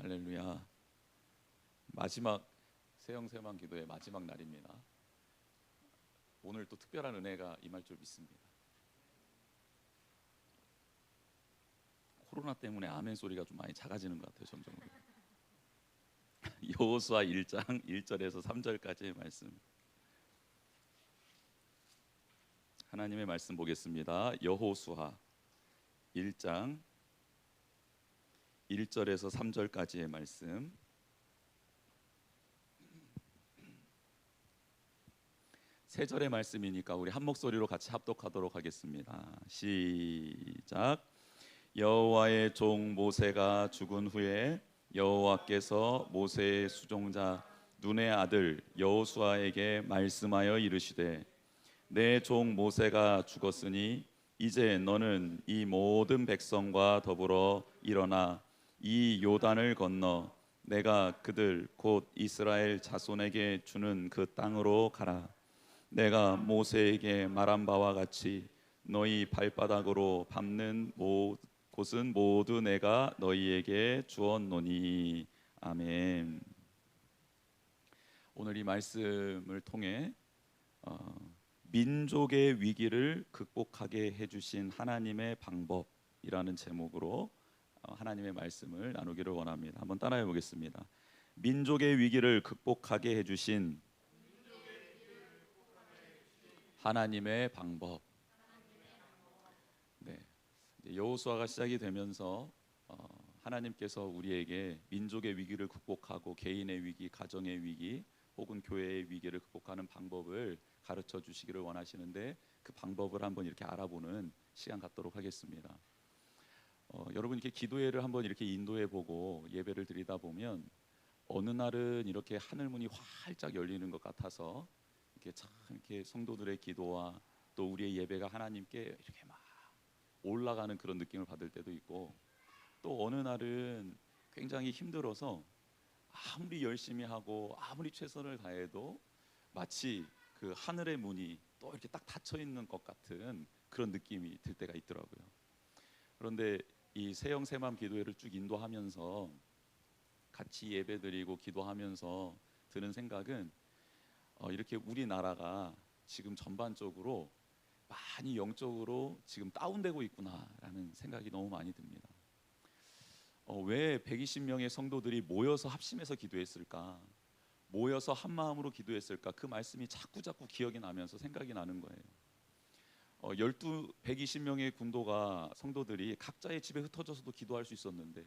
할렐루야. 마지막 새형세만 기도의 마지막 날입니다. 오늘 또 특별한 은혜가 임할 줄 믿습니다. 코로나 때문에 아멘 소리가 좀 많이 작아지는 것 같아요. 점점. 여호수아 1장 1절에서 3절까지의 말씀, 하나님의 말씀 보겠습니다. 여호수아 1장 1절에서 3절까지의 말씀. 세 절의 말씀이니까 우리 한 목소리로 같이 합독하도록 하겠습니다. 시작. 여호와의 종 모세가 죽은 후에 여호와께서 모세의 수종자 눈의 아들 여호수아에게 말씀하여 이르시되, 내 종 모세가 죽었으니 이제 너는 이 모든 백성과 더불어 일어나 이 요단을 건너 내가 그들 곧 이스라엘 자손에게 주는 그 땅으로 가라. 내가 모세에게 말한 바와 같이 너희 발바닥으로 밟는 곳은 모두 내가 너희에게 주었노니. 아멘. 오늘 이 말씀을 통해 민족의 위기를 극복하게 해주신 하나님의 방법이라는 제목으로 하나님의 말씀을 나누기를 원합니다. 한번 따라해 보겠습니다. 민족의 위기를 극복하게 해주신 하나님의 방법. 네, 여호수아가 시작이 되면서 하나님께서 우리에게 민족의 위기를 극복하고 개인의 위기, 가정의 위기, 혹은 교회의 위기를 극복하는 방법을 가르쳐 주시기를 원하시는데, 그 방법을 한번 이렇게 알아보는 시간 갖도록 하겠습니다. 여러분, 이렇게 기도회를 한번 이렇게 인도해 보고 예배를 드리다 보면 어느 날은 이렇게 하늘 문이 활짝 열리는 것 같아서 이렇게 참 이렇게 성도들의 기도와 또 우리의 예배가 하나님께 이렇게 막 올라가는 그런 느낌을 받을 때도 있고, 또 어느 날은 굉장히 힘들어서 아무리 열심히 하고 아무리 최선을 다해도 마치 그 하늘의 문이 또 이렇게 딱 닫혀 있는 것 같은 그런 느낌이 들 때가 있더라고요. 그런데 이 새형세맘 기도회를 쭉 인도하면서 같이 예배드리고 기도하면서 드는 생각은 이렇게 우리나라가 지금 전반적으로 많이 영적으로 지금 다운되고 있구나라는 생각이 너무 많이 듭니다. 왜 120명의 성도들이 모여서 합심해서 기도했을까? 모여서 한 마음으로 기도했을까? 그 말씀이 자꾸 기억이 나면서 생각이 나는 거예요. 120명의 군도가 성도들이 각자의 집에 흩어져서도 기도할 수 있었는데,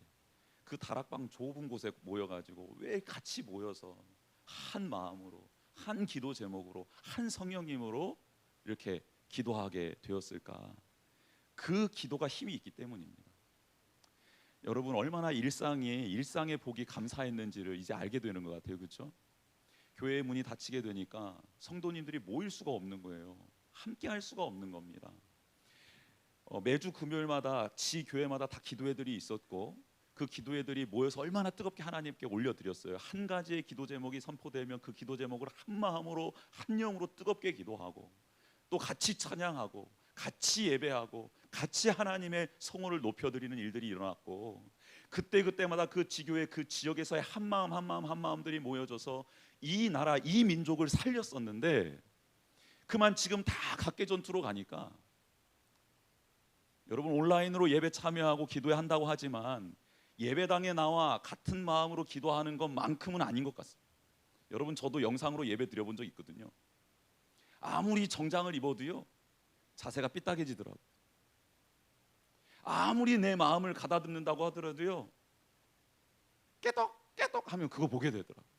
그 다락방 좁은 곳에 모여가지고 왜 같이 모여서 한 마음으로, 한 기도 제목으로, 한 성령님으로 이렇게 기도하게 되었을까? 그 기도가 힘이 있기 때문입니다. 여러분, 얼마나 일상의 복이 감사했는지를 이제 알게 되는 것 같아요. 그렇죠? 교회의 문이 닫히게 되니까 성도님들이 모일 수가 없는 거예요. 함께 할 수가 없는 겁니다. 매주 금요일마다 지 교회마다 다 기도회들이 있었고, 그 기도회들이 모여서 얼마나 뜨겁게 하나님께 올려드렸어요. 한 가지의 기도 제목이 선포되면 그 기도 제목을 한 마음으로 한 영으로 뜨겁게 기도하고, 또 같이 찬양하고 같이 예배하고 같이 하나님의 성호를 높여드리는 일들이 일어났고, 그때마다 그 지교회 그 지역에서의 한 마음들이 모여져서 이 나라 이 민족을 살렸었는데, 그만 지금 다 각계 전투로 가니까, 여러분 온라인으로 예배 참여하고 기도회 한다고 하지만 예배당에 나와 같은 마음으로 기도하는 것만큼은 아닌 것 같습니다. 여러분, 저도 영상으로 예배 드려본 적 있거든요. 아무리 정장을 입어도요 자세가 삐딱해지더라고요. 아무리 내 마음을 가다듬는다고 하더라도요 깨덕깨덕 하면 그거 보게 되더라고요.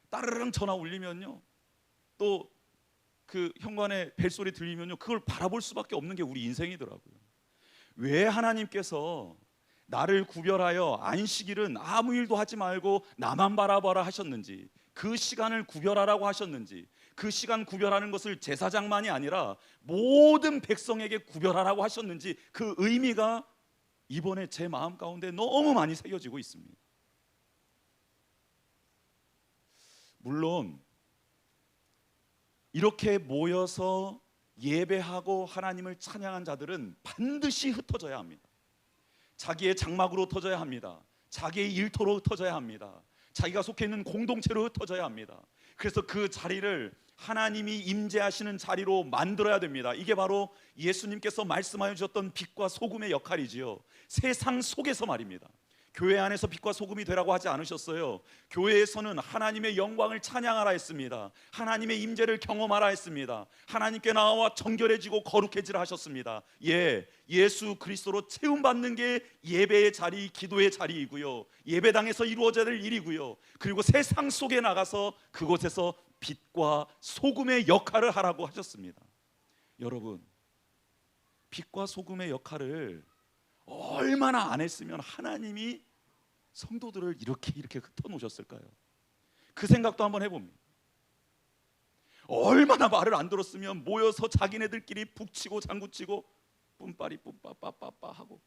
따르릉 전화 울리면요, 또 그 현관에 벨소리 들리면요 그걸 바라볼 수밖에 없는 게 우리 인생이더라고요. 왜 하나님께서 나를 구별하여 안식일은 아무 일도 하지 말고 나만 바라봐라 하셨는지, 그 시간을 구별하라고 하셨는지, 그 시간 구별하는 것을 제사장만이 아니라 모든 백성에게 구별하라고 하셨는지, 그 의미가 이번에 제 마음 가운데 너무 많이 새겨지고 있습니다. 물론 이렇게 모여서 예배하고 하나님을 찬양한 자들은 반드시 흩어져야 합니다. 자기의 장막으로 흩어져야 합니다. 자기의 일터로 흩어져야 합니다. 자기가 속해 있는 공동체로 흩어져야 합니다. 그래서 그 자리를 하나님이 임재하시는 자리로 만들어야 됩니다. 이게 바로 예수님께서 말씀하여 주셨던 빛과 소금의 역할이지요. 세상 속에서 말입니다. 교회 안에서 빛과 소금이 되라고 하지 않으셨어요. 교회에서는 하나님의 영광을 찬양하라 했습니다. 하나님의 임재를 경험하라 했습니다. 하나님께 나와 정결해지고 거룩해지라 하셨습니다. 예수 그리스도로 채움받는 게 예배의 자리, 기도의 자리이고요, 예배당에서 이루어져야 될 일이고요, 그리고 세상 속에 나가서 그곳에서 빛과 소금의 역할을 하라고 하셨습니다. 여러분, 빛과 소금의 역할을 얼마나 안 했으면 하나님이 성도들을 이렇게 흩어놓으셨을까요? 그 생각도 한번 해봅니다. 얼마나 말을 안 들었으면 모여서 자기네들끼리 북치고 장구치고 뿜빠리 뿜빠빠빠빠 하고,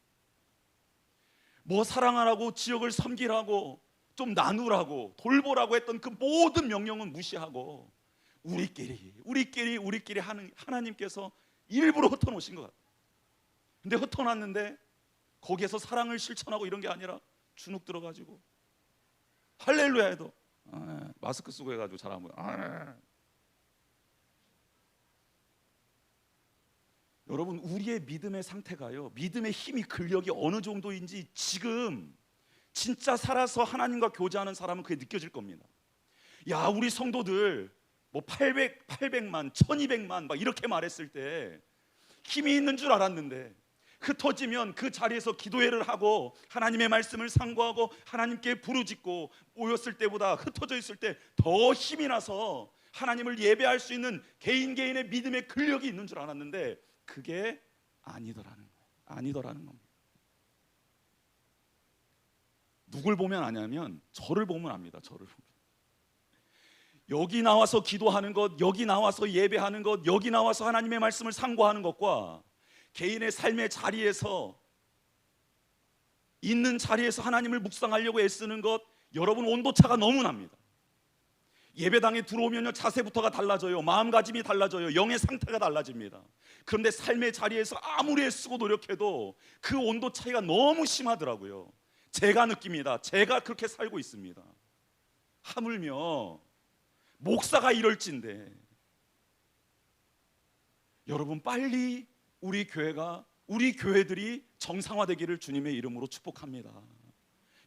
뭐 사랑하라고, 지역을 섬기라고, 좀 나누라고, 돌보라고 했던 그 모든 명령은 무시하고 우리끼리 하는 하나님께서 일부러 흩어놓으신 것 같아요. 근데 흩어놨는데 거기에서 사랑을 실천하고 이런 게 아니라 주눅 들어가지고 할렐루야 해도 마스크 쓰고 해가지고 잘 안 보여. 여러분, 우리의 믿음의 상태가요, 믿음의 힘이, 근력이 어느 정도인지 지금 진짜 살아서 하나님과 교제하는 사람은 그게 느껴질 겁니다. 야, 우리 성도들 뭐 800만 1200만 막 이렇게 말했을 때 힘이 있는 줄 알았는데, 흩어지면 그 자리에서 기도회를 하고 하나님의 말씀을 상고하고 하나님께 부르짖고 모였을 때보다 흩어져 있을 때 더 힘이 나서 하나님을 예배할 수 있는 개인의 믿음의 근력이 있는 줄 알았는데 그게 아니더라는 겁니다. 누굴 보면 아냐면 저를 보면 압니다. 저를 보면. 여기 나와서 기도하는 것, 여기 나와서 예배하는 것, 여기 나와서 하나님의 말씀을 상고하는 것과 개인의 삶의 자리에서, 있는 자리에서 하나님을 묵상하려고 애쓰는 것, 여러분 온도차가 너무 납니다. 예배당에 들어오면요, 자세부터가 달라져요. 마음가짐이 달라져요. 영의 상태가 달라집니다. 그런데 삶의 자리에서 아무리 애쓰고 노력해도 그 온도 차이가 너무 심하더라고요. 제가 느낍니다. 제가 그렇게 살고 있습니다. 하물며 목사가 이럴진데. 여러분, 빨리 우리 교회들이 정상화되기를 주님의 이름으로 축복합니다.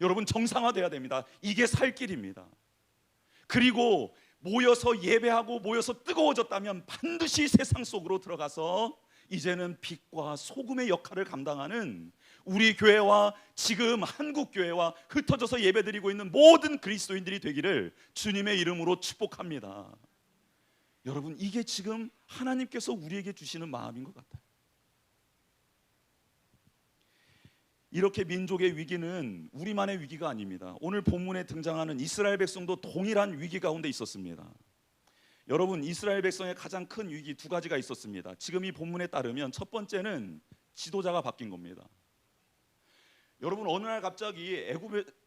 여러분, 정상화돼야 됩니다. 이게 살 길입니다. 그리고 모여서 예배하고 모여서 뜨거워졌다면 반드시 세상 속으로 들어가서 이제는 빛과 소금의 역할을 감당하는 우리 교회와 지금 한국 교회와 흩어져서 예배드리고 있는 모든 그리스도인들이 되기를 주님의 이름으로 축복합니다. 여러분, 이게 지금 하나님께서 우리에게 주시는 마음인 것 같아요. 이렇게 민족의 위기는 우리만의 위기가 아닙니다. 오늘 본문에 등장하는 이스라엘 백성도 동일한 위기 가운데 있었습니다. 여러분, 이스라엘 백성의 가장 큰 위기 두 가지가 있었습니다. 지금 이 본문에 따르면 첫 번째는 지도자가 바뀐 겁니다. 여러분, 어느 날 갑자기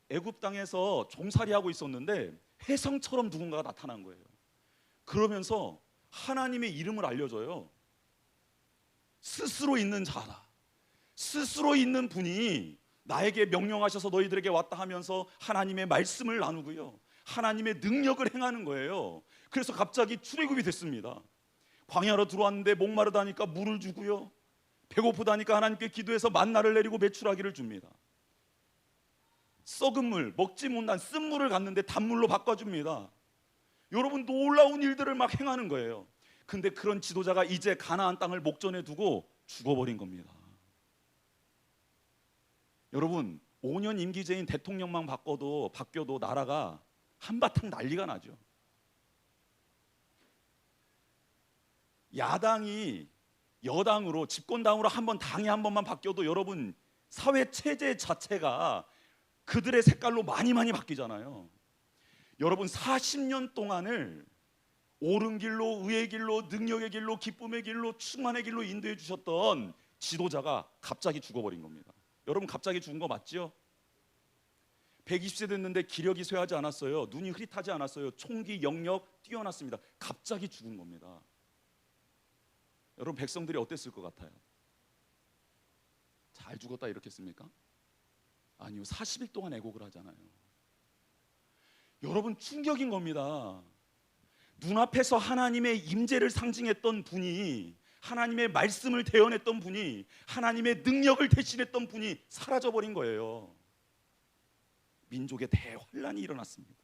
애굽 땅에서 종살이하고 있었는데 혜성처럼 누군가가 나타난 거예요. 그러면서 하나님의 이름을 알려줘요. 스스로 있는 자다. 스스로 있는 분이 나에게 명령하셔서 너희들에게 왔다 하면서 하나님의 말씀을 나누고요, 하나님의 능력을 행하는 거예요. 그래서 갑자기 출애굽이 됐습니다. 광야로 들어왔는데 목마르다니까 물을 주고요, 배고프다니까 하나님께 기도해서 만나를 내리고 메추라기를 줍니다. 썩은 물, 먹지 못한 쓴물을 갔는데 단물로 바꿔줍니다. 여러분, 놀라운 일들을 막 행하는 거예요. 근데 그런 지도자가 이제 가나안 땅을 목전에 두고 죽어버린 겁니다. 여러분, 5년 임기제인 대통령만 바뀌어도 나라가 한바탕 난리가 나죠. 야당이 여당으로, 집권당으로 당이 한 번만 바뀌어도 여러분, 사회 체제 자체가 그들의 색깔로 많이 바뀌잖아요. 여러분, 40년 동안을 옳은 길로, 의의 길로, 능력의 길로, 기쁨의 길로, 충만의 길로 인도해 주셨던 지도자가 갑자기 죽어버린 겁니다. 여러분, 갑자기 죽은 거 맞죠? 120세 됐는데 기력이 쇠하지 않았어요. 눈이 흐릿하지 않았어요. 총기 영역 뛰어났습니다. 갑자기 죽은 겁니다. 여러분, 백성들이 어땠을 것 같아요? 잘 죽었다 이렇게 했습니까? 아니요, 40일 동안 애곡을 하잖아요. 여러분, 충격인 겁니다. 눈앞에서 하나님의 임재를 상징했던 분이, 하나님의 말씀을 대언했던 분이, 하나님의 능력을 대신했던 분이 사라져버린 거예요. 민족의 대환란이 일어났습니다.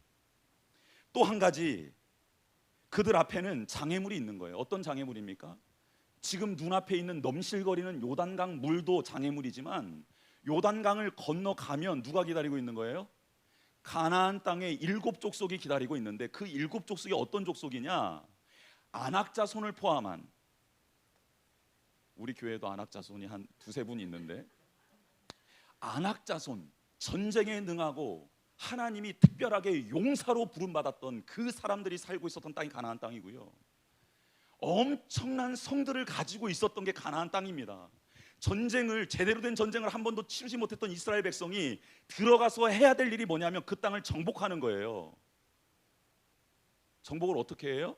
또 한 가지, 그들 앞에는 장애물이 있는 거예요. 어떤 장애물입니까? 지금 눈앞에 있는 넘실거리는 요단강 물도 장애물이지만, 요단강을 건너가면 누가 기다리고 있는 거예요? 가나안 땅에 7 족속이 기다리고 있는데, 그 7 족속이 어떤 족속이냐? 안악자손을 포함한, 우리 교회도 안악자손이 한 2-3분 있는데, 안악자손, 전쟁에 능하고 하나님이 특별하게 용사로 부름받았던 그 사람들이 살고 있었던 땅이 가나안 땅이고요. 엄청난 성들을 가지고 있었던 게 가나안 땅입니다. 제대로 된 전쟁을 한 번도 치르지 못했던 이스라엘 백성이 들어가서 해야 될 일이 뭐냐면 그 땅을 정복하는 거예요. 정복을 어떻게 해요?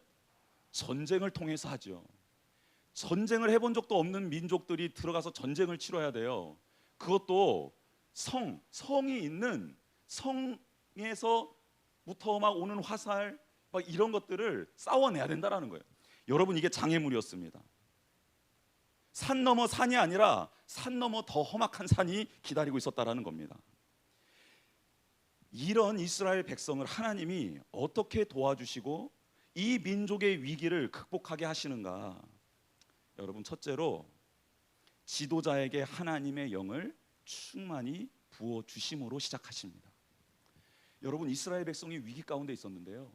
전쟁을 통해서 하죠. 전쟁을 해본 적도 없는 민족들이 들어가서 전쟁을 치러야 돼요. 그것도 성이 있는 성에서부터 막 오는 화살 막 이런 것들을 싸워내야 된다라는 거예요. 여러분, 이게 장애물이었습니다. 산 넘어 산이 아니라 산 넘어 더 험악한 산이 기다리고 있었다라는 겁니다. 이런 이스라엘 백성을 하나님이 어떻게 도와주시고 이 민족의 위기를 극복하게 하시는가? 여러분, 첫째로 지도자에게 하나님의 영을 충만히 부어주심으로 시작하십니다. 여러분, 이스라엘 백성이 위기 가운데 있었는데요,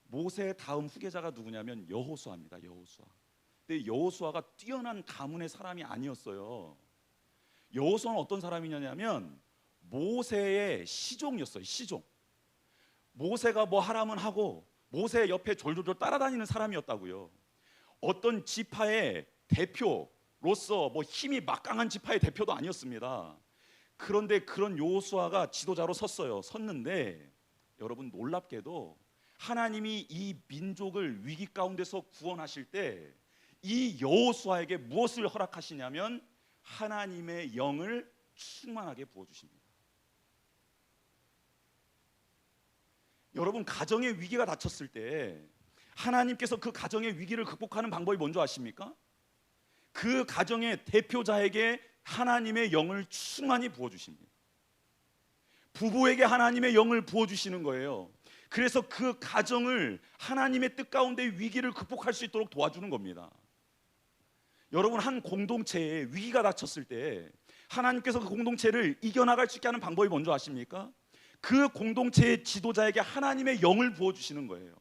모세의 다음 후계자가 누구냐면 여호수아입니다. 여호수아. 근데 여호수아가 뛰어난 가문의 사람이 아니었어요. 여호수아는 어떤 사람이냐면 모세의 시종이었어요. 시종. 모세가 뭐 하라면 하고 모세 옆에 졸졸졸 따라다니는 사람이었다고요. 어떤 지파의 대표로서 뭐 힘이 막강한 지파의 대표도 아니었습니다. 그런데 그런 여호수아가 지도자로 섰는데, 여러분, 놀랍게도 하나님이 이 민족을 위기 가운데서 구원하실 때 이 여호수아에게 무엇을 허락하시냐면 하나님의 영을 충만하게 부어주십니다. 여러분, 가정의 위기가 닥쳤을 때 하나님께서 그 가정의 위기를 극복하는 방법이 뭔지 아십니까? 그 가정의 대표자에게 하나님의 영을 충만히 부어주십니다. 부부에게 하나님의 영을 부어주시는 거예요. 그래서 그 가정을 하나님의 뜻 가운데 위기를 극복할 수 있도록 도와주는 겁니다. 여러분, 한 공동체에 위기가 닥쳤을 때 하나님께서 그 공동체를 이겨나갈 수 있게 하는 방법이 뭔지 아십니까? 그 공동체의 지도자에게 하나님의 영을 부어주시는 거예요.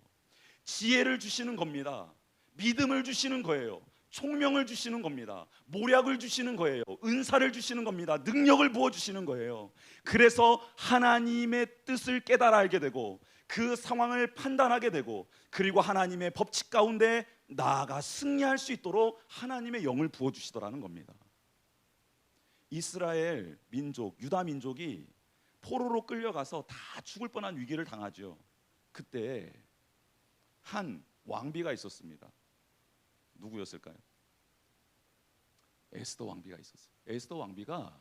지혜를 주시는 겁니다. 믿음을 주시는 거예요. 총명을 주시는 겁니다. 모략을 주시는 거예요. 은사를 주시는 겁니다. 능력을 부어주시는 거예요. 그래서 하나님의 뜻을 깨달아 알게 되고 그 상황을 판단하게 되고, 그리고 하나님의 법칙 가운데 나아가 승리할 수 있도록 하나님의 영을 부어주시더라는 겁니다. 이스라엘 민족, 유다 민족이 포로로 끌려가서 다 죽을 뻔한 위기를 당하죠. 그때 한 왕비가 있었습니다. 누구였을까요? 에스더 왕비가 있었어요. 에스더 왕비가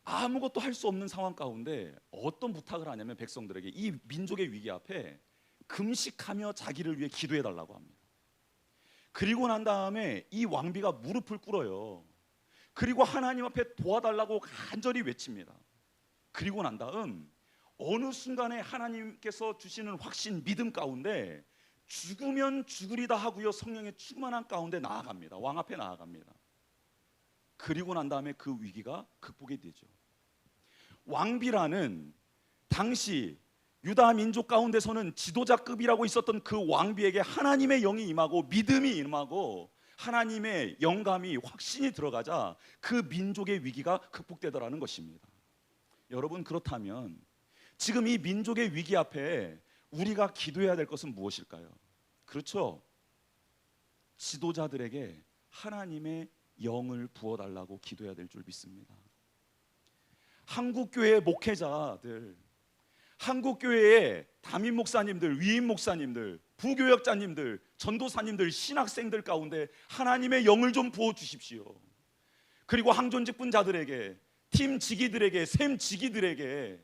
아무것도 할 수 없는 상황 가운데 어떤 부탁을 하냐면 백성들에게 이 민족의 위기 앞에 금식하며 자기를 위해 기도해 달라고 합니다. 그리고 난 다음에 이 왕비가 무릎을 꿇어요. 그리고 하나님 앞에 도와달라고 간절히 외칩니다. 그리고 난 다음 어느 순간에 하나님께서 주시는 확신, 믿음 가운데 죽으면 죽으리다 하고요, 성령의 충만한 가운데 나아갑니다. 왕 앞에 나아갑니다. 그리고 난 다음에 그 위기가 극복이 되죠. 왕비라는 당시 유다 민족 가운데서는 지도자급이라고 있었던 그 왕비에게 하나님의 영이 임하고 믿음이 임하고 하나님의 영감이, 확신이 들어가자 그 민족의 위기가 극복되더라는 것입니다. 여러분, 그렇다면 지금 이 민족의 위기 앞에 우리가 기도해야 될 것은 무엇일까요? 그렇죠. 지도자들에게 하나님의 영을 부어달라고 기도해야 될 줄 믿습니다. 한국교회 목회자들, 한국교회의 담임 목사님들, 위임 목사님들, 부교역자님들, 전도사님들, 신학생들 가운데 하나님의 영을 좀 부어주십시오. 그리고 항존직분자들에게, 팀 지기들에게, 샘 지기들에게,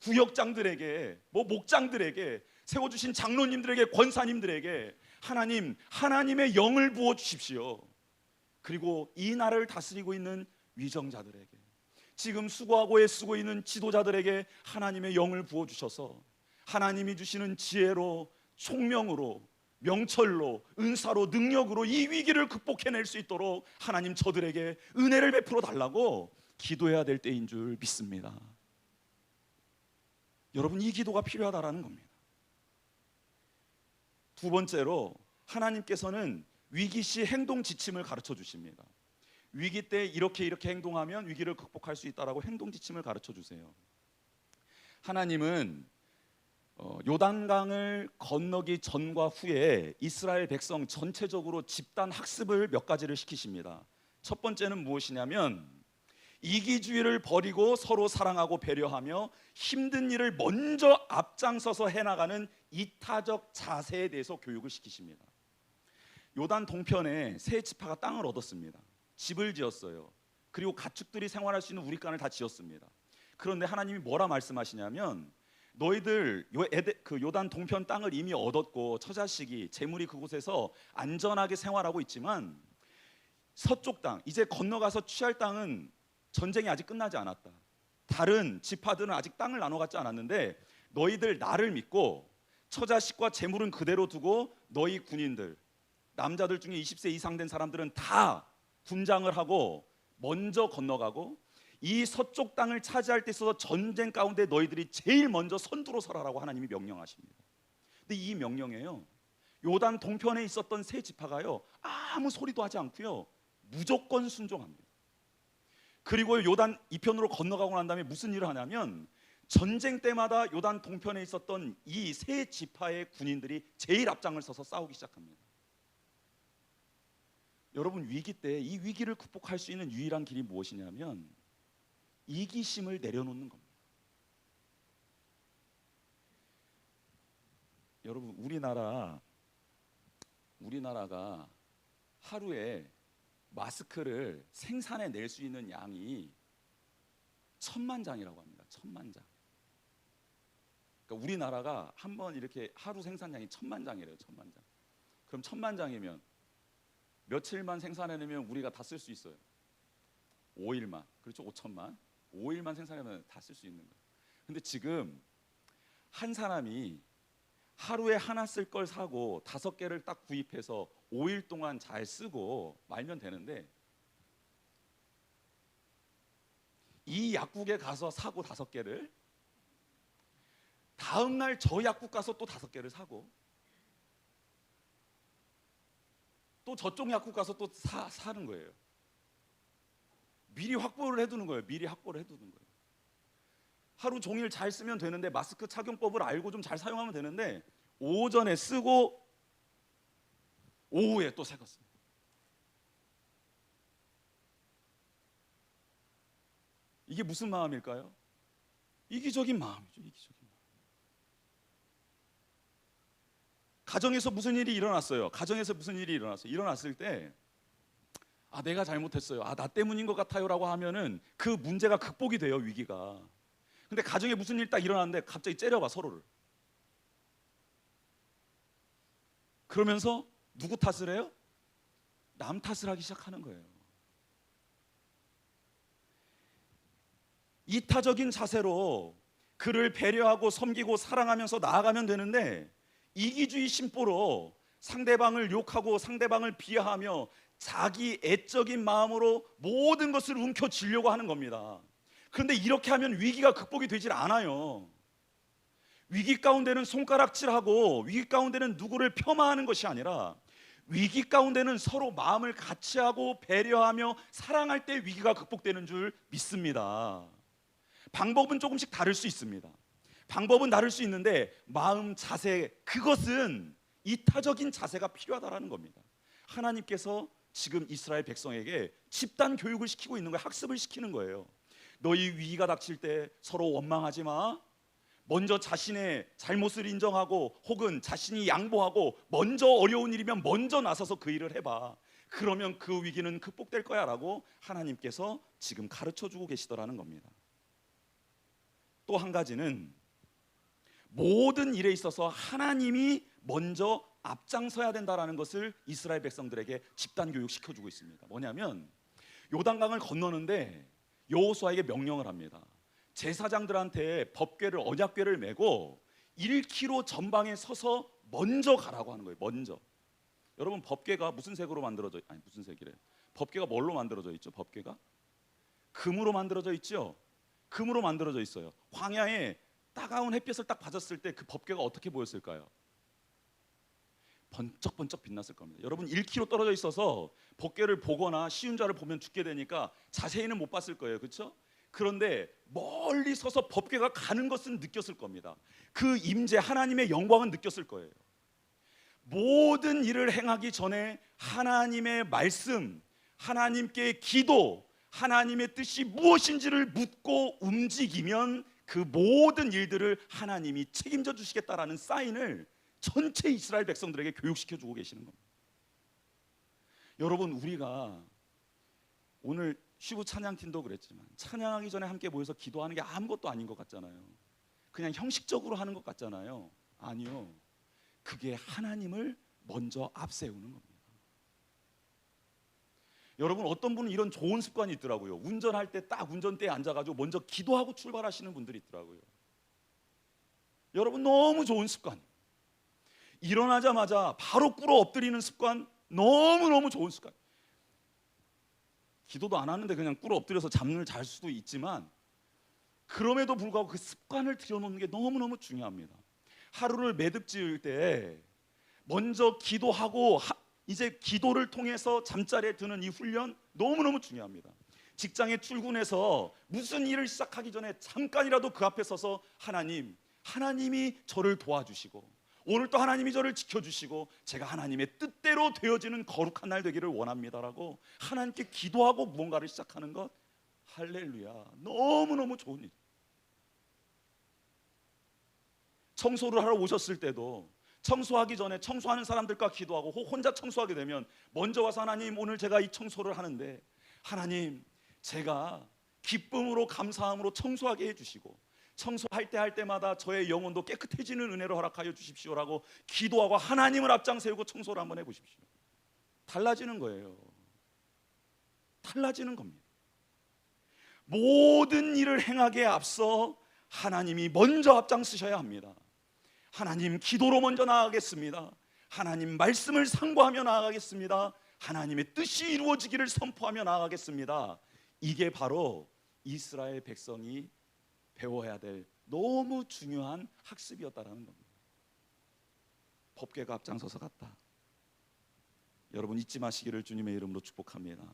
구역장들에게, 목장들에게, 세워주신 장로님들에게, 권사님들에게 하나님의 영을 부어 주십시오. 그리고 이 나라를 다스리고 있는 위정자들에게, 지금 수고하고 애쓰고 있는 지도자들에게 하나님의 영을 부어 주셔서 하나님이 주시는 지혜로, 총명으로, 명철로, 은사로, 능력으로 이 위기를 극복해낼 수 있도록 하나님 저들에게 은혜를 베풀어 달라고 기도해야 될 때인 줄 믿습니다. 여러분, 이 기도가 필요하다라는 겁니다. 두 번째로, 하나님께서는 위기 시 행동 지침을 가르쳐 주십니다. 위기 때 이렇게 행동하면 위기를 극복할 수 있다라고 행동 지침을 가르쳐 주세요. 하나님은 요단강을 건너기 전과 후에 이스라엘 백성 전체적으로 집단 학습을 몇 가지를 시키십니다. 첫 번째는 무엇이냐면, 이기주의를 버리고 서로 사랑하고 배려하며 힘든 일을 먼저 앞장서서 해나가는 이타적 자세에 대해서 교육을 시키십니다. 요단 동편에 세 지파가 땅을 얻었습니다. 집을 지었어요. 그리고 가축들이 생활할 수 있는 우리간을 다 지었습니다. 그런데 하나님이 뭐라 말씀하시냐면, 너희들 요단 동편 땅을 이미 얻었고 처자식이 재물이 그곳에서 안전하게 생활하고 있지만 서쪽 땅, 이제 건너가서 취할 땅은 전쟁이 아직 끝나지 않았다. 다른 지파들은 아직 땅을 나눠 갖지 않았는데 너희들 나를 믿고 처자식과 재물은 그대로 두고 너희 군인들, 남자들 중에 20세 이상 된 사람들은 다 군장을 하고 먼저 건너가고 이 서쪽 땅을 차지할 때 있어서 전쟁 가운데 너희들이 제일 먼저 선두로 서라라고 하나님이 명령하십니다. 근데 이 명령에요, 요단 동편에 있었던 세 지파가요 아무 소리도 하지 않고요 무조건 순종합니다. 그리고 요단 이편으로 건너가고 난 다음에 무슨 일을 하냐면, 전쟁 때마다 요단 동편에 있었던 이 세 지파의 군인들이 제일 앞장을 서서 싸우기 시작합니다. 여러분, 위기 때 이 위기를 극복할 수 있는 유일한 길이 무엇이냐면 이기심을 내려놓는 겁니다. 여러분, 우리나라가 하루에 마스크를 생산해낼 수 있는 양이 1000만 장이라고 합니다. 1000만 장. 그러니까 우리나라가 한번 이렇게 하루 생산량이 1000만 장이래요. 1000만 장. 그럼 1000만 장이면 며칠만 생산해내면 우리가 다 쓸 수 있어요. 5일만. 그렇죠. 5천만. 5일만 생산하면 다 쓸 수 있는 거예요. 근데 지금 한 사람이 하루에 하나 쓸 걸 사고 5개를 딱 구입해서 5일 동안 잘 쓰고 말면 되는데, 이 약국에 가서 사고 5개를 다음 날 저 약국 가서 또 5개를 사고 또 저쪽 약국 가서 또 사는 거예요. 미리 확보를 해두는 거예요. 하루 종일 잘 쓰면 되는데, 마스크 착용법을 알고 좀 잘 사용하면 되는데, 오전에 쓰고 오후에 또 새겼습니다. 이게 무슨 마음일까요? 이기적인 마음이죠. 이기적인 마음. 가정에서 무슨 일이 일어났어요. 일어났을 때 내가 잘못했어요. 나 때문인 것 같아요라고 하면은 그 문제가 극복이 돼요, 위기가. 근데 가정에 무슨 일 딱 일어났는데 갑자기 째려봐, 서로를. 그러면서 누구 탓을 해요? 남 탓을 하기 시작하는 거예요. 이타적인 자세로 그를 배려하고 섬기고 사랑하면서 나아가면 되는데, 이기주의 심보로 상대방을 욕하고 상대방을 비하하며 자기 애적인 마음으로 모든 것을 움켜쥐려고 하는 겁니다. 그런데 이렇게 하면 위기가 극복이 되질 않아요. 위기 가운데는 손가락질하고 위기 가운데는 누구를 폄하하는 것이 아니라, 위기 가운데는 서로 마음을 같이 하고 배려하며 사랑할 때 위기가 극복되는 줄 믿습니다. 방법은 조금씩 다를 수 있습니다. 방법은 다를 수 있는데 마음 자세, 그것은 이타적인 자세가 필요하다라는 겁니다. 하나님께서 지금 이스라엘 백성에게 집단 교육을 시키고 있는 거예요. 학습을 시키는 거예요. 너희 위기가 닥칠 때 서로 원망하지 마. 먼저 자신의 잘못을 인정하고 혹은 자신이 양보하고 먼저 어려운 일이면 먼저 나서서 그 일을 해봐. 그러면 그 위기는 극복될 거야 라고 하나님께서 지금 가르쳐주고 계시더라는 겁니다. 또 한 가지는 모든 일에 있어서 하나님이 먼저 앞장서야 된다라는 것을 이스라엘 백성들에게 집단 교육시켜주고 있습니다. 뭐냐면 요단강을 건너는데 여호수아에게 명령을 합니다. 제사장들한테 법궤를, 언약궤를 메고 1km 전방에 서서 먼저 가라고 하는 거예요. 먼저. 여러분, 법궤가 무슨 색으로 만들어져, 아니 무슨 색이래, 법궤가 뭘로 만들어져 있죠? 법궤가 금으로 만들어져 있죠. 금으로 만들어져 있어요. 광야에 따가운 햇볕을 딱 받았을 때 그 법궤가 어떻게 보였을까요? 번쩍번쩍 빛났을 겁니다. 여러분, 1km 떨어져 있어서 법궤를 보거나 시운자를 보면 죽게 되니까 자세히는 못 봤을 거예요. 그렇죠? 그런데 멀리 서서 법궤가 가는 것은 느꼈을 겁니다. 그 임재, 하나님의 영광은 느꼈을 거예요. 모든 일을 행하기 전에 하나님의 말씀, 하나님께 기도, 하나님의 뜻이 무엇인지를 묻고 움직이면 그 모든 일들을 하나님이 책임져 주시겠다라는 사인을 전체 이스라엘 백성들에게 교육시켜 주고 계시는 겁니다. 여러분, 우리가 오늘 쉬부 찬양팀도 그랬지만 찬양하기 전에 함께 모여서 기도하는 게 아무것도 아닌 것 같잖아요. 그냥 형식적으로 하는 것 같잖아요. 아니요, 그게 하나님을 먼저 앞세우는 겁니다. 여러분, 어떤 분은 이런 좋은 습관이 있더라고요. 운전할 때 딱 운전대에 앉아가지고 먼저 기도하고 출발하시는 분들이 있더라고요. 여러분, 너무 좋은 습관. 일어나자마자 바로 꿇어 엎드리는 습관, 너무너무 좋은 습관. 기도도 안 하는데 그냥 꿇어 엎드려서 잠을 잘 수도 있지만 그럼에도 불구하고 그 습관을 들여놓는 게 너무너무 중요합니다. 하루를 매듭 지을 때 먼저 기도하고 이제 기도를 통해서 잠자리에 드는 이 훈련 너무너무 중요합니다. 직장에 출근해서 무슨 일을 시작하기 전에 잠깐이라도 그 앞에 서서 하나님이 저를 도와주시고 오늘 또 하나님이 저를 지켜주시고 제가 하나님의 뜻대로 되어지는 거룩한 날 되기를 원합니다라고 하나님께 기도하고 무언가를 시작하는 것, 할렐루야, 너무너무 좋은 일. 청소를 하러 오셨을 때도 청소하기 전에 청소하는 사람들과 기도하고 혼자 청소하게 되면 먼저 와서 하나님, 오늘 제가 이 청소를 하는데 하나님, 제가 기쁨으로 감사함으로 청소하게 해주시고 청소할 때 할 때마다 저의 영혼도 깨끗해지는 은혜로 허락하여 주십시오라고 기도하고 하나님을 앞장 세우고 청소를 한번 해보십시오. 달라지는 거예요. 달라지는 겁니다. 모든 일을 행하기에 앞서 하나님이 먼저 앞장서셔야 합니다. 하나님, 기도로 먼저 나아가겠습니다. 하나님, 말씀을 상고하며 나아가겠습니다. 하나님의 뜻이 이루어지기를 선포하며 나아가겠습니다. 이게 바로 이스라엘 백성이 배워야 될 너무 중요한 학습이었다라는 겁니다. 법궤가 앞장서서 갔다. 여러분, 잊지 마시기를 주님의 이름으로 축복합니다.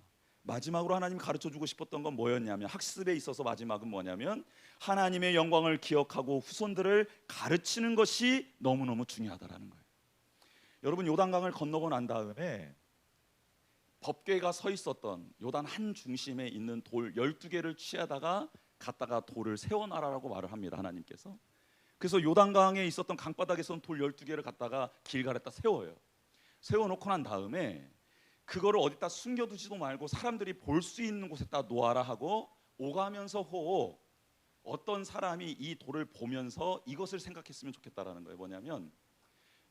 마지막으로 하나님 가르쳐주고 싶었던 건 뭐였냐면, 학습에 있어서 마지막은 뭐냐면 하나님의 영광을 기억하고 후손들을 가르치는 것이 너무너무 중요하다라는 거예요. 여러분, 요단강을 건너고 난 다음에 법궤가 서 있었던 요단 한 중심에 있는 돌 12개를 취하다가 갖다가 돌을 세워놔라라고 말을 합니다. 하나님께서. 그래서 요단강에 있었던 강바닥에서는 돌 12개를 갖다가 길갈에다 세워요. 세워놓고 난 다음에 그거를 어디다 숨겨두지도 말고 사람들이 볼 수 있는 곳에다 놓아라 하고, 오가면서 어떤 사람이 이 돌을 보면서 이것을 생각했으면 좋겠다라는 거예요. 뭐냐면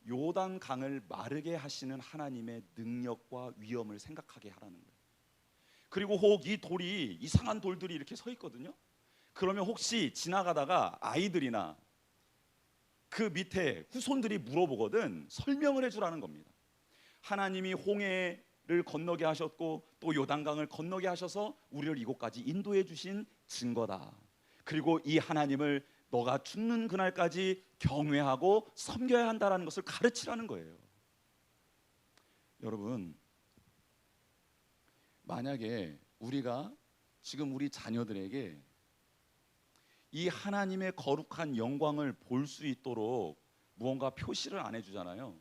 요단강을 마르게 하시는 하나님의 능력과 위엄을 생각하게 하라는 거예요. 그리고 혹 이 돌이, 이상한 돌들이 이렇게 서 있거든요. 그러면 혹시 지나가다가 아이들이나 그 밑에 후손들이 물어보거든 설명을 해주라는 겁니다. 하나님이 홍해를 건너게 하셨고 또 요단강을 건너게 하셔서 우리를 이곳까지 인도해 주신 증거다. 그리고 이 하나님을 너가 죽는 그날까지 경외하고 섬겨야 한다는 것을 가르치라는 거예요. 여러분, 만약에 우리가 지금 우리 자녀들에게 이 하나님의 거룩한 영광을 볼 수 있도록 무언가 표시를 안 해주잖아요.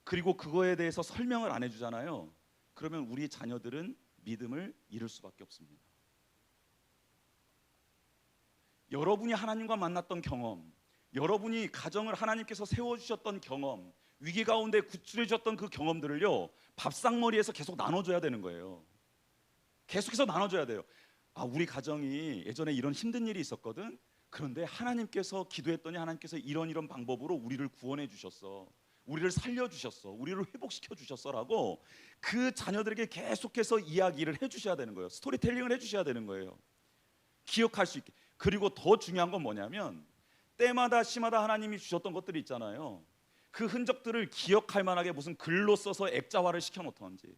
그리고 그거에 대해서 설명을 안 해주잖아요. 그러면 우리 자녀들은 믿음을 잃을 수밖에 없습니다. 여러분이 하나님과 만났던 경험, 여러분이 가정을 하나님께서 세워주셨던 경험, 위기 가운데 구출해주셨던 그 경험들을요, 밥상머리에서 계속 나눠줘야 되는 거예요. 계속해서 나눠줘야 돼요. 아, 우리 가정이 예전에 이런 힘든 일이 있었거든. 그런데 하나님께서 기도했더니 하나님께서 이런 방법으로 우리를 구원해 주셨어. 우리를 살려 주셨어. 우리를 회복시켜 주셨어라고 그 자녀들에게 계속해서 이야기를 해 주셔야 되는 거예요. 스토리텔링을 해 주셔야 되는 거예요. 기억할 수 있게. 그리고 더 중요한 건 뭐냐면 때마다 시마다 하나님이 주셨던 것들이 있잖아요. 그 흔적들을 기억할 만하게 무슨 글로 써서 액자화를 시켜 놓던지,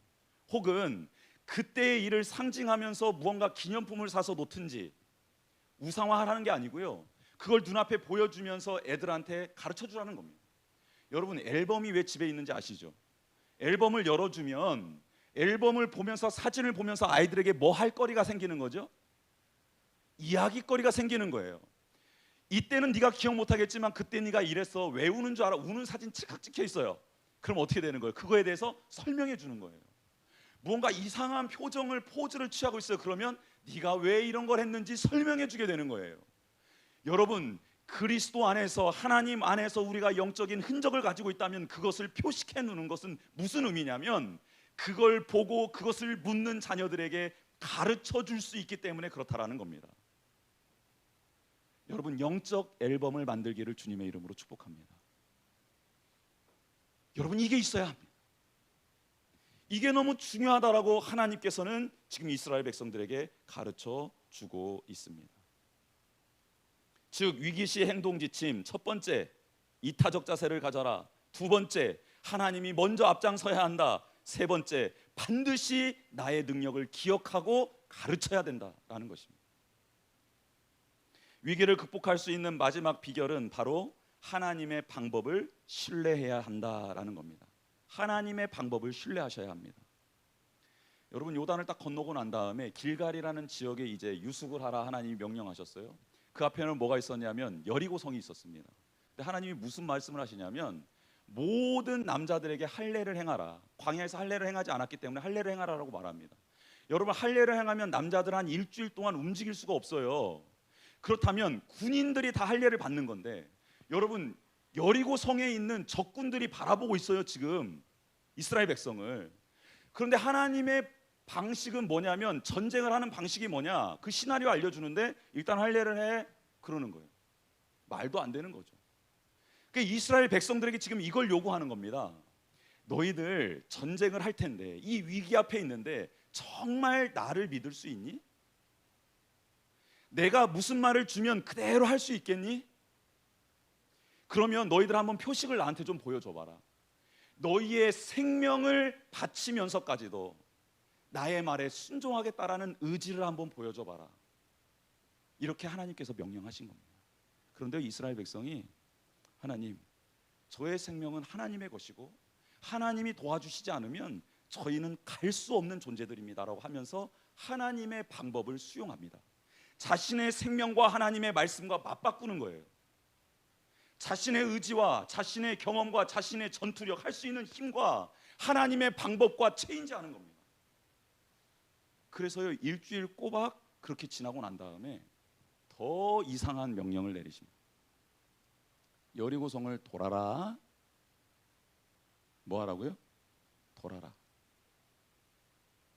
혹은 그때의 일을 상징하면서 무언가 기념품을 사서 놓든지, 우상화하라는 게 아니고요, 그걸 눈앞에 보여주면서 애들한테 가르쳐 주라는 겁니다. 여러분, 앨범이 왜 집에 있는지 아시죠? 앨범을 열어주면 앨범을 보면서, 사진을 보면서 아이들에게 뭐 할 거리가 생기는 거죠? 이야기거리가 생기는 거예요. 이때는 네가 기억 못하겠지만 그때 네가 이랬어, 왜 우는 줄 알아? 우는 사진 칙각 찍혀 있어요. 그럼 어떻게 되는 거예요? 그거에 대해서 설명해 주는 거예요. 무언가 이상한 표정을, 포즈를 취하고 있어요. 그러면 네가 왜 이런 걸 했는지 설명해 주게 되는 거예요. 여러분, 그리스도 안에서, 하나님 안에서 우리가 영적인 흔적을 가지고 있다면 그것을 표식해 놓는 것은 무슨 의미냐면, 그걸 보고 그것을 묻는 자녀들에게 가르쳐 줄 수 있기 때문에 그렇다라는 겁니다. 여러분, 영적 앨범을 만들기를 주님의 이름으로 축복합니다. 여러분, 이게 있어야 합니다. 이게 너무 중요하다라고 하나님께서는 지금 이스라엘 백성들에게 가르쳐 주고 있습니다. 즉, 위기시 행동 지침, 첫 번째, 이타적 자세를 가져라. 두 번째, 하나님이 먼저 앞장서야 한다. 세 번째, 반드시 나의 능력을 기억하고 가르쳐야 된다라는 것입니다. 위기를 극복할 수 있는 마지막 비결은 바로 하나님의 방법을 신뢰해야 한다라는 겁니다. 하나님의 방법을 신뢰하셔야 합니다. 여러분, 요단을 딱 건너고 난 다음에 길갈이라는 지역에 이제 유숙을 하라 하나님이 명령하셨어요. 그 앞에는 뭐가 있었냐면 여리고성이 있었습니다. 근데 하나님이 무슨 말씀을 하시냐면, 모든 남자들에게 할례를 행하라. 광야에서 할례를 행하지 않았기 때문에 할례를 행하라라고 말합니다. 여러분, 할례를 행하면 남자들 한 일주일 동안 움직일 수가 없어요. 그렇다면 군인들이 다 할례를 받는 건데, 여러분, 여리고 성에 있는 적군들이 바라보고 있어요, 지금 이스라엘 백성을. 그런데 하나님의 방식은 뭐냐면, 전쟁을 하는 방식이 뭐냐, 그 시나리오 알려주는데 일단 할례를 해, 그러는 거예요. 말도 안 되는 거죠. 그러니까 이스라엘 백성들에게 지금 이걸 요구하는 겁니다. 너희들 전쟁을 할 텐데, 이 위기 앞에 있는데 정말 나를 믿을 수 있니? 내가 무슨 말을 주면 그대로 할 수 있겠니? 그러면 너희들 한번 표식을 나한테 좀 보여줘봐라. 너희의 생명을 바치면서까지도 나의 말에 순종하겠다라는 의지를 한번 보여줘봐라. 이렇게 하나님께서 명령하신 겁니다. 그런데 이스라엘 백성이, 하나님, 저의 생명은 하나님의 것이고 하나님이 도와주시지 않으면 저희는 갈 수 없는 존재들입니다라고 하면서 하나님의 방법을 수용합니다. 자신의 생명과 하나님의 말씀과 맞바꾸는 거예요. 자신의 의지와 자신의 경험과 자신의 전투력, 할 수 있는 힘과 하나님의 방법과 체인지하는 겁니다. 그래서요, 일주일 꼬박 그렇게 지나고 난 다음에 더 이상한 명령을 내리십니다. 여리고성을 돌아라. 뭐 하라고요? 돌아라.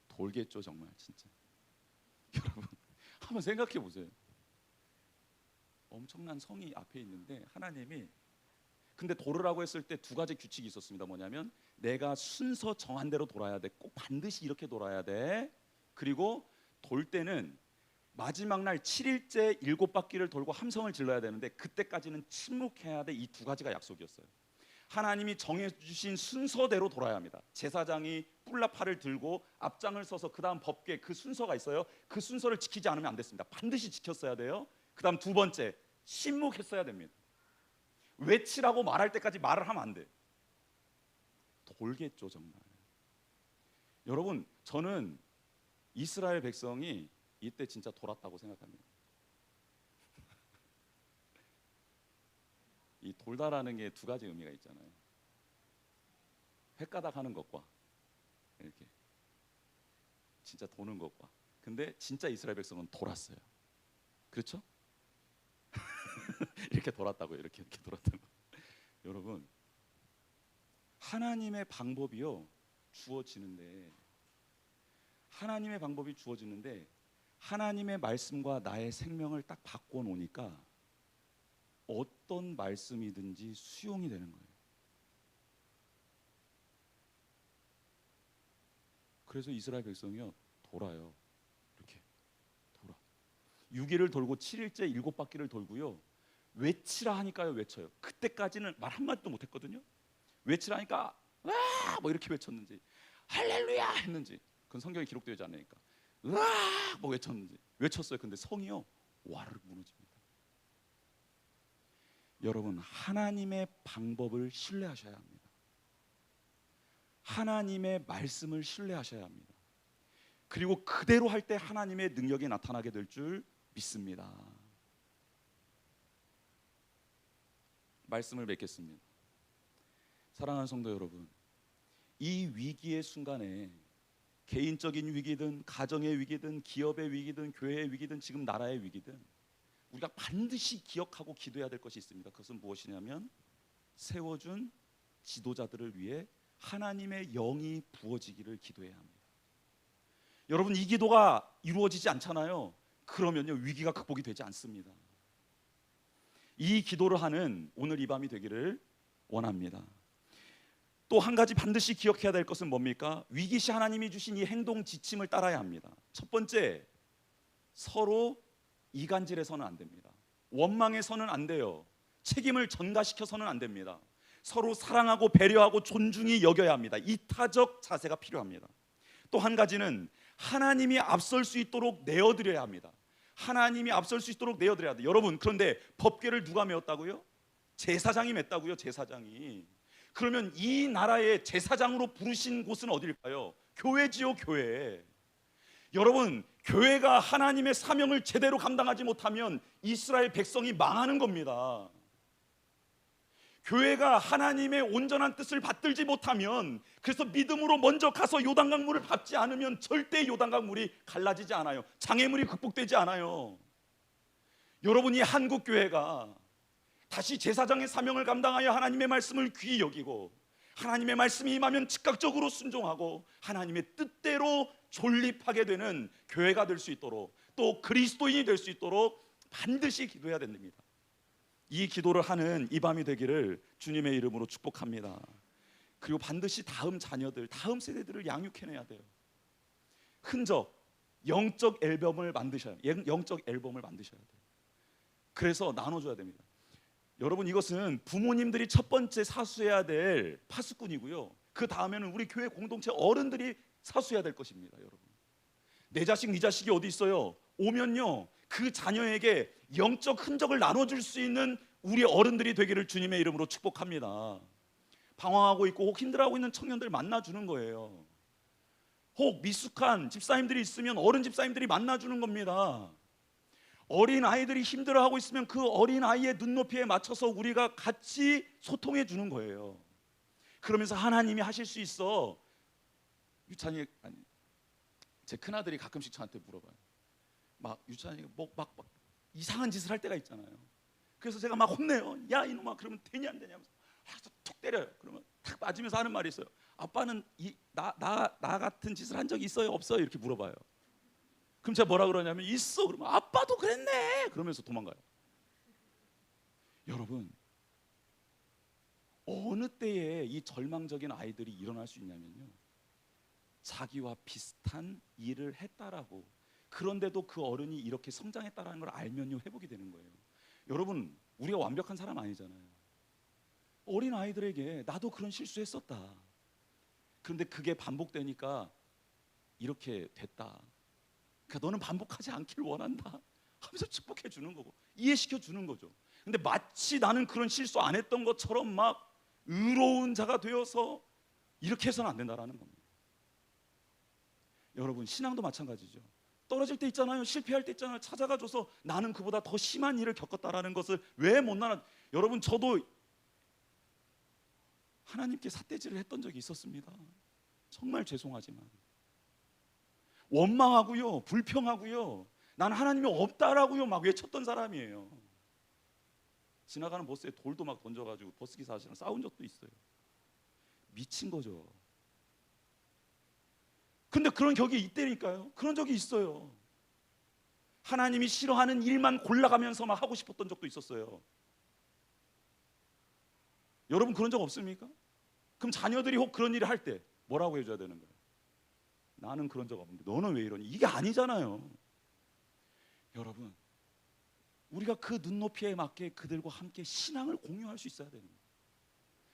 돌겠죠, 정말 진짜. 여러분, 한번 생각해 보세요. 엄청난 성이 앞에 있는데 하나님이, 근데 돌으라고 했을 때 두 가지 규칙이 있었습니다. 뭐냐면, 내가 순서 정한 대로 돌아야 돼. 꼭 반드시 이렇게 돌아야 돼. 그리고 돌 때는 마지막 날 7일째 7바퀴를 돌고 함성을 질러야 되는데 그때까지는 침묵해야 돼. 이 두 가지가 약속이었어요. 하나님이 정해주신 순서대로 돌아야 합니다. 제사장이 뿔나팔을 들고 앞장을 서서 그 다음 법궤, 그 순서가 있어요. 그 순서를 지키지 않으면 안 됐습니다. 반드시 지켰어야 돼요. 그 다음 두 번째, 침묵했어야 됩니다. 외치라고 말할 때까지 말을 하면 안 돼. 돌겠죠, 정말. 여러분, 저는 이스라엘 백성이 이때 진짜 돌았다고 생각합니다. 이 돌다라는 게 두 가지 의미가 있잖아요. 횟가닥 하는 것과 이렇게 진짜 도는 것과. 근데 진짜 이스라엘 백성은 돌았어요. 그렇죠? 이렇게 돌았다고요. 이렇게 돌았다고. 여러분, 하나님의 방법이요 주어지는데, 하나님의 방법이 주어지는데 하나님의 말씀과 나의 생명을 딱 바꿔 놓으니까 어떤 말씀이든지 수용이 되는 거예요. 그래서 이스라엘 백성이요 돌아요. 이렇게 돌아. 6일을 돌고 7일째 7바퀴를 돌고요. 외치라 하니까요 외쳐요. 그때까지는 말 한마디도 못했거든요. 외치라 하니까 와 뭐 이렇게 외쳤는지, 할렐루야 했는지 그건 성경에 기록되지 않으니까 으아 뭐 외쳤는지 외쳤어요. 근데 성이요 와르르 무너집니다. 여러분, 하나님의 방법을 신뢰하셔야 합니다. 하나님의 말씀을 신뢰하셔야 합니다. 그리고 그대로 할 때 하나님의 능력이 나타나게 될 줄 믿습니다. 말씀을 맺겠습니다. 사랑하는 성도 여러분, 이 위기의 순간에 개인적인 위기든 가정의 위기든 기업의 위기든 교회의 위기든 지금 나라의 위기든 우리가 반드시 기억하고 기도해야 될 것이 있습니다. 그것은 무엇이냐면 세워준 지도자들을 위해 하나님의 영이 부어지기를 기도해야 합니다. 여러분, 이 기도가 이루어지지 않잖아요. 그러면요 위기가 극복이 되지 않습니다. 이 기도를 하는 오늘 이 밤이 되기를 원합니다. 또 한 가지 반드시 기억해야 될 것은 뭡니까? 위기 시 하나님이 주신 이 행동 지침을 따라야 합니다. 첫 번째, 서로 이간질해서는 안 됩니다. 원망해서는 안 돼요. 책임을 전가시켜서는 안 됩니다. 서로 사랑하고 배려하고 존중히 여겨야 합니다. 이타적 자세가 필요합니다. 또 한 가지는 하나님이 앞설 수 있도록 내어드려야 합니다. 하나님이 앞설 수 있도록 내어드려야 돼요. 여러분, 그런데 법궤를 누가 메었다고요? 제사장이 맸다고요. 제사장이. 그러면 이 나라의 제사장으로 부르신 곳은 어디일까요? 교회지요, 교회. 여러분, 교회가 하나님의 사명을 제대로 감당하지 못하면 이스라엘 백성이 망하는 겁니다. 교회가 하나님의 온전한 뜻을 받들지 못하면, 그래서 믿음으로 먼저 가서 요단강 물을 밟지 않으면 절대 요단강 물이 갈라지지 않아요. 장애물이 극복되지 않아요. 여러분이 한국 교회가 다시 제사장의 사명을 감당하여 하나님의 말씀을 귀히 여기고 하나님의 말씀이 임하면 즉각적으로 순종하고 하나님의 뜻대로 존립하게 되는 교회가 될 수 있도록, 또 그리스도인이 될 수 있도록 반드시 기도해야 됩니다. 이 기도를 하는 이 밤이 되기를 주님의 이름으로 축복합니다. 그리고 반드시 다음 자녀들, 다음 세대들을 양육해내야 돼요. 흔적, 영적 앨범을 만드셔야 돼요. 영적 앨범을 만드셔야 돼요. 그래서 나눠줘야 됩니다. 여러분, 이것은 부모님들이 첫 번째 사수해야 될 파수꾼이고요. 그 다음에는 우리 교회 공동체 어른들이 사수해야 될 것입니다. 여러분, 내 자식 네 자식이 어디 있어요? 오면요 그 자녀에게 영적 흔적을 나눠줄 수 있는 우리 어른들이 되기를 주님의 이름으로 축복합니다. 방황하고 있고 혹 힘들어하고 있는 청년들 만나주는 거예요. 혹 미숙한 집사님들이 있으면 어른 집사님들이 만나주는 겁니다. 어린 아이들이 힘들어하고 있으면 그 어린 아이의 눈높이에 맞춰서 우리가 같이 소통해 주는 거예요. 그러면서 하나님이 하실 수 있어. 유찬이, 아니, 제 큰아들이 가끔씩 저한테 물어봐요. 막 유찬이가 막 이상한 짓을 할 때가 있잖아요. 그래서 제가 막 혼내요. 야 이놈아, 그러면 되냐 안 되냐면서 툭 때려요. 그러면 탁 맞으면서 하는 말이 있어요. 아빠는 나 같은 짓을 한 적이 있어요 없어요? 이렇게 물어봐요. 그럼 제가 뭐라 그러냐면 있어. 그러면 아빠도 그랬네 그러면서 도망가요. 여러분, 어느 때에 이 절망적인 아이들이 일어날 수 있냐면요, 자기와 비슷한 일을 했다라고, 그런데도 그 어른이 이렇게 성장했다라는 걸 알면요 회복이 되는 거예요. 여러분, 우리가 완벽한 사람 아니잖아요. 어린 아이들에게 나도 그런 실수했었다, 그런데 그게 반복되니까 이렇게 됐다, 그러니까 너는 반복하지 않기를 원한다 하면서 축복해 주는 거고 이해시켜 주는 거죠. 근데 마치 나는 그런 실수 안 했던 것처럼 막 의로운 자가 되어서 이렇게 해서는 안 된다라는 겁니다. 여러분, 신앙도 마찬가지죠. 떨어질 때 있잖아요. 실패할 때 있잖아요. 찾아가줘서 나는 그보다 더 심한 일을 겪었다라는 것을 왜 못 나는. 여러분, 저도 하나님께 삿대질을 했던 적이 있었습니다. 정말 죄송하지만 원망하고요, 불평하고요, 난 하나님이 없다라고요 막 외쳤던 사람이에요. 지나가는 버스에 돌도 막 던져가지고 버스기사 아저씨랑 싸운 적도 있어요. 미친 거죠. 근데 그런 격이 있다니까요. 그런 적이 있어요. 하나님이 싫어하는 일만 골라가면서 막 하고 싶었던 적도 있었어요. 여러분 그런 적 없습니까? 그럼 자녀들이 혹 그런 일을 할 때 뭐라고 해줘야 되는 거예요? 나는 그런 적 없는데 너는 왜 이러니? 이게 아니잖아요. 여러분, 우리가 그 눈높이에 맞게 그들과 함께 신앙을 공유할 수 있어야 되는 거예요.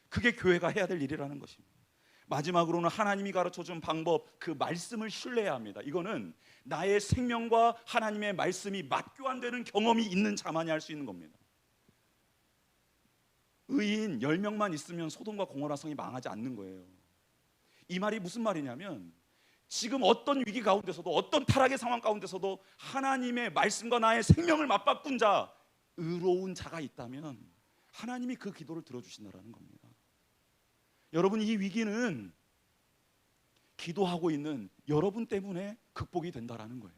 그게 교회가 해야 될 일이라는 것입니다. 마지막으로는 하나님이 가르쳐준 방법, 그 말씀을 신뢰해야 합니다. 이거는 나의 생명과 하나님의 말씀이 맞교환되는 경험이 있는 자만이 할 수 있는 겁니다. 의인 10명만 있으면 소돔과 고모라 성이 망하지 않는 거예요. 이 말이 무슨 말이냐면 지금 어떤 위기 가운데서도 어떤 타락의 상황 가운데서도 하나님의 말씀과 나의 생명을 맞바꾼 자, 의로운 자가 있다면 하나님이 그 기도를 들어주신다는 겁니다. 여러분, 이 위기는 기도하고 있는 여러분 때문에 극복이 된다는 거예요.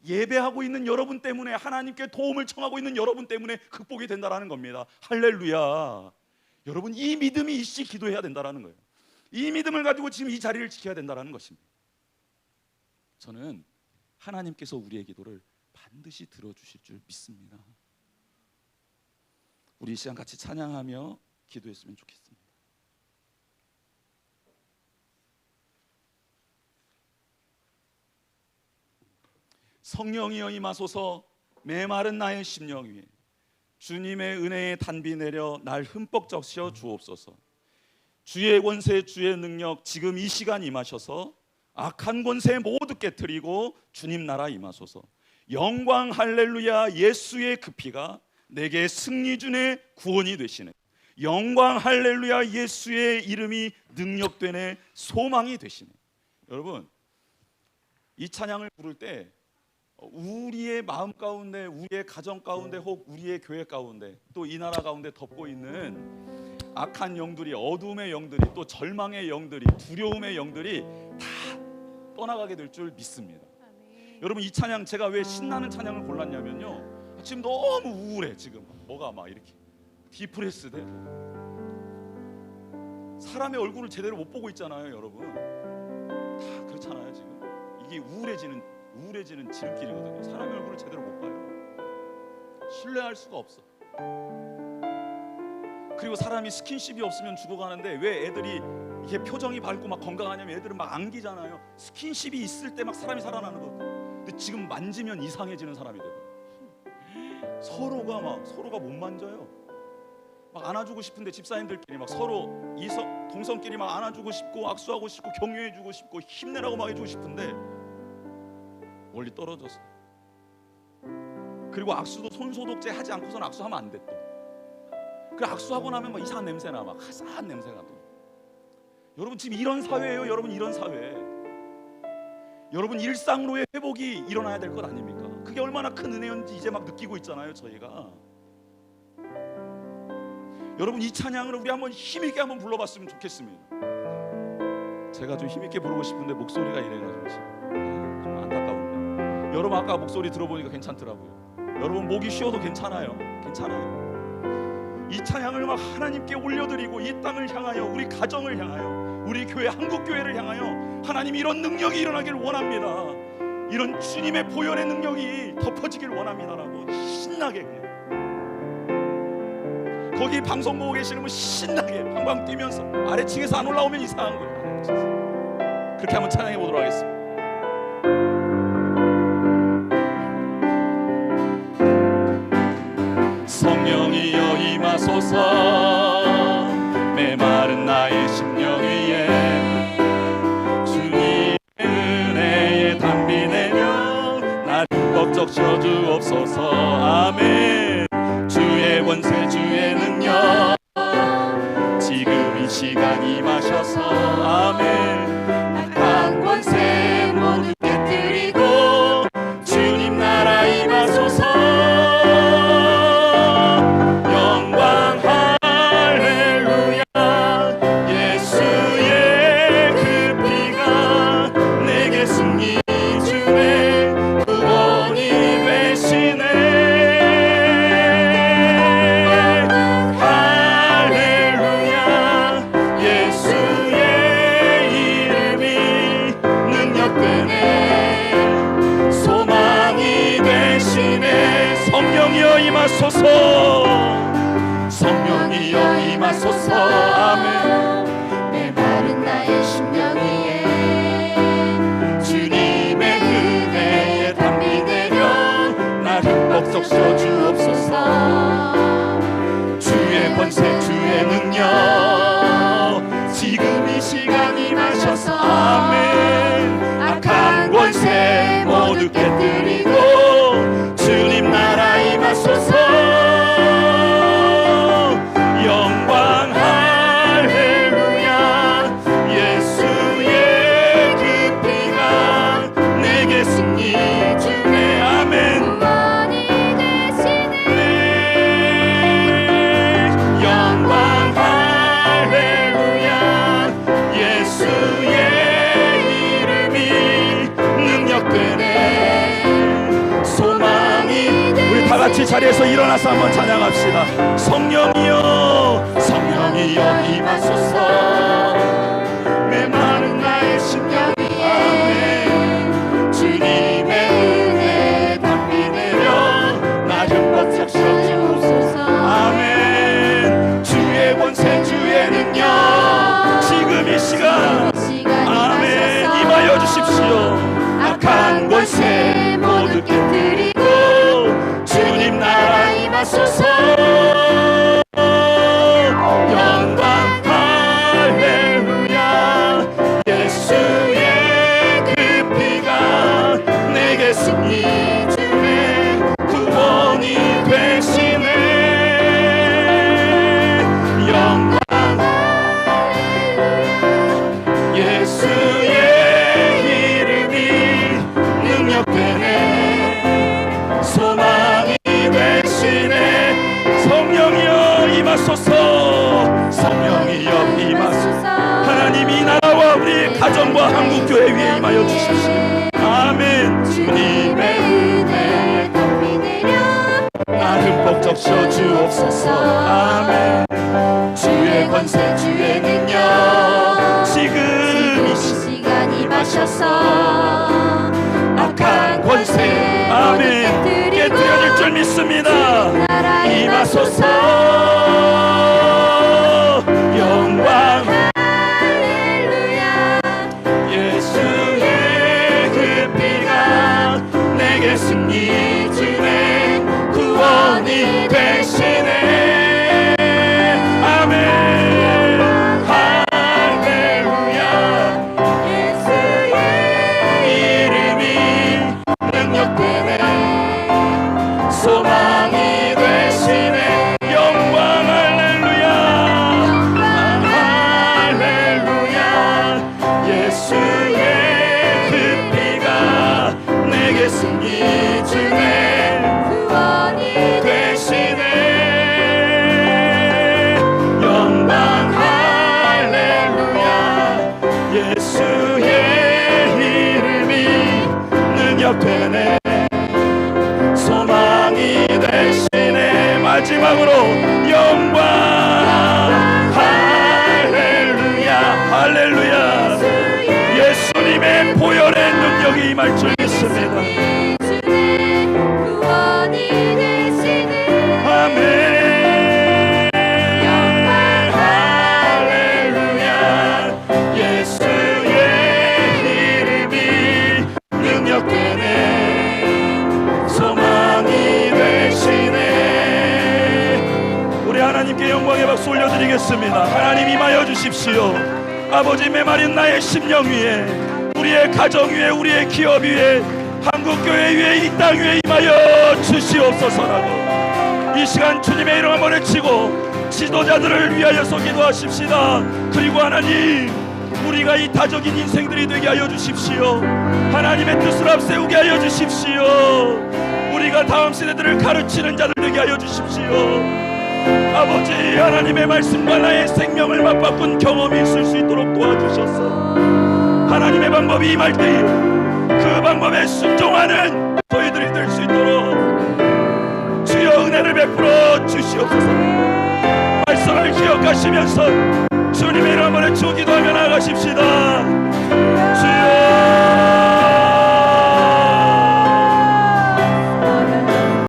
예배하고 있는 여러분 때문에, 하나님께 도움을 청하고 있는 여러분 때문에 극복이 된다는 겁니다. 할렐루야. 여러분, 이 믿음이 일시 기도해야 된다는 거예요. 이 믿음을 가지고 지금 이 자리를 지켜야 된다는 것입니다. 저는 하나님께서 우리의 기도를 반드시 들어주실 줄 믿습니다. 우리 이 시간 같이 찬양하며 기도했으면 좋겠습니다. 성령이여 임하소서. 메마른 나의 심령 위에 주님의 은혜의 단비 내려 날 흠뻑 적셔 주옵소서. 주의 권세, 주의 능력 지금 이 시간 임하셔서 악한 권세 모두 깨트리고 주님 나라 임하소서. 영광 할렐루야. 예수의 그 피가 내게 승리 주네 구원이 되시네. 영광 할렐루야. 예수의 이름이 능력되네 소망이 되시네. 여러분, 이 찬양을 부를 때 우리의 마음 가운데, 우리의 가정 가운데, 혹 우리의 교회 가운데, 또 이 나라 가운데 덮고 있는 악한 영들이, 어둠의 영들이, 또 절망의 영들이, 두려움의 영들이 다 떠나가게 될 줄 믿습니다. 여러분, 이 찬양 제가 왜 신나는 찬양을 골랐냐면요, 지금 너무 우울해. 지금 뭐가 막 이렇게 디프레스 되고 사람의 얼굴을 제대로 못 보고 있잖아요. 여러분 다 그렇잖아요. 지금 이게 우울해지는 지름길이거든요. 사람의 얼굴을 제대로 못 봐요. 신뢰할 수가 없어. 그리고 사람이 스킨십이 없으면 죽어가는데 왜 애들이 이게 표정이 밝고 막 건강하냐면 애들은 막 안기잖아요. 스킨십이 있을 때 막 사람이 살아나는 거거든요. 근데 지금 만지면 이상해지는 사람이 되고, 서로가 못 만져요. 막 안아주고 싶은데 집사님들끼리 막 서로 동성끼리 막 안아주고 싶고 악수하고 싶고 격려해주고 싶고 힘내라고 막 해주고 싶은데 멀리 떨어져서. 그리고 악수도 손소독제 하지 않고서는 악수하면 안 돼. 또 그 악수하고 나면 막 이상한 냄새나, 막 화사한 냄새가 또. 여러분, 지금 이런 사회예요. 여러분, 이런 사회. 여러분, 일상으로의 회복이 일어나야 될 것 아닙니까? 그게 얼마나 큰 은혜인지 이제 막 느끼고 있잖아요, 저희가. 여러분, 이 찬양을 우리 한번 힘있게 한번 불러봤으면 좋겠습니다. 제가 좀 힘있게 부르고 싶은데 목소리가 이래가지고 좀 안타까운데, 여러분 아까 목소리 들어보니까 괜찮더라고요. 여러분 목이 쉬어도 괜찮아요. 이 찬양을 막 하나님께 올려드리고 이 땅을 향하여, 우리 가정을 향하여, 우리 교회, 한국교회를 향하여 하나님 이런 능력이 일어나길 원합니다. 이런 주님의 보혈의 능력이 덮어지길 원합니다라고 신나게, 그냥 거기 방송 보고 계시는 분 신나게 방방 뛰면서, 아래층에서 안 올라오면 이상한 거예요. 그렇게 한번 찬양해 보도록 하겠습니다. 성령이여 임하소서. 메마른 나의 심령 위에 주님의 은혜의 단비 내려 날 흠뻑 적셔 주옵소서. 아멘. 주의 권세, 주의 능력 지금 이 시간 임하셔서. 아멘. 악한 권세 모두 깨뜨리고 주님 나라 임하소서. 영광 임하소서. 성령이여 임하소서. 아멘. 메마른 나의 심령 위에 주님의 은혜에 담비 내려 날 흠뻑 적셔 주옵소서. 주의 권세 주의 능력 지금 이 시간 임하셔서 아멘. 악한 권세 모두 깨뜨리고 주님 나라 임하소서. 영광 할렐루야. 예수의 그 피가 내게 승리 주네. 아멘. 구원이 되시네. 영광 할렐루야. 예수의 이름이 능력되네. 소망이 우리 다 같이 자리에서 일어나서 한번 찬양합시다. 성령이여 성령이여 임하소서. 메마른 나의 심령 위에 아멘. 주님의 은혜에 담비 내려 나 흠뻑 적셔 주옵소서. 아멘. 주의 권세 주의 능력 지금 이 시간 아멘 임하여 주십시오. 악한 권세 모두 깨뜨리고 주님 나라 임하소서. 영광 할렐루야. 예수의 그 피가 내게 승리 주네. 구원이 되시네. 영광 예수의 이름이 능력되네. 소망이 되시네. 성령이여 임하소서. 성령이여 임하소서. 하나님이 나라와 우리 가정과 한국교회 위에 임하여 주십시오. 아멘. 주님의 은혜에 담비 내려 나 흠뻑 적셔 주옵소서. 아멘. 주의 권세 주의 능력 지금 이 시간 임하셔서 악한 권세 아멘 깨뜨려질 줄 믿습니다. 임하소서. 영광 할렐루야. 예수의 그 피가 내게 승리 주네. 구원이 되시네. 아멘. 할렐루야. 예수의 이름이 능력되네. 소망이 되시네. 영광 할렐루야. 할렐루야. 예수의 그 피가 내게 승리 주네. 구원이 되시네. 영광 할렐루야. 예수의 이름이 능력되네. 소망이 되시네. 마지막으로 영광 할렐루야. 할렐루야. 예수님의 보혈의 능력이 임할 줄 믿습니다. 구원이 되시네. 아멘. 할렐루야. 예수의 이름이 능력되네. 소망이 되시네. 우리 하나님께 영광의 박수 올려드리겠습니다. 하나님 임하여 주십시오. 아버지 메마른 나의 심령 위에 우리의 가정 위에 우리의 기업 위에 한국교회 위에 이 땅 위에 임하여 주시옵소서라고 이 시간 주님의 이름 한번 외치고 지도자들을 위하여서 기도하십시다. 그리고 하나님 우리가 이 다적인 인생들이 되게 하여 주십시오. 하나님의 뜻을 앞세우게 하여 주십시오. 우리가 다음 세대들을 가르치는 자들 되게 하여 주십시오. 아버지 하나님의 말씀과 나의 생명을 맞바꾼 경험이 있을 수 있도록 도와주셔서 하나님의 방법이 임할 때에 그 방법에 순종하는 저희들이 될 수 있도록 주여 은혜를 베풀어 주시옵소서. 말씀을 기억하시면서 주님의 이름으로 기도하며 나아가십시다.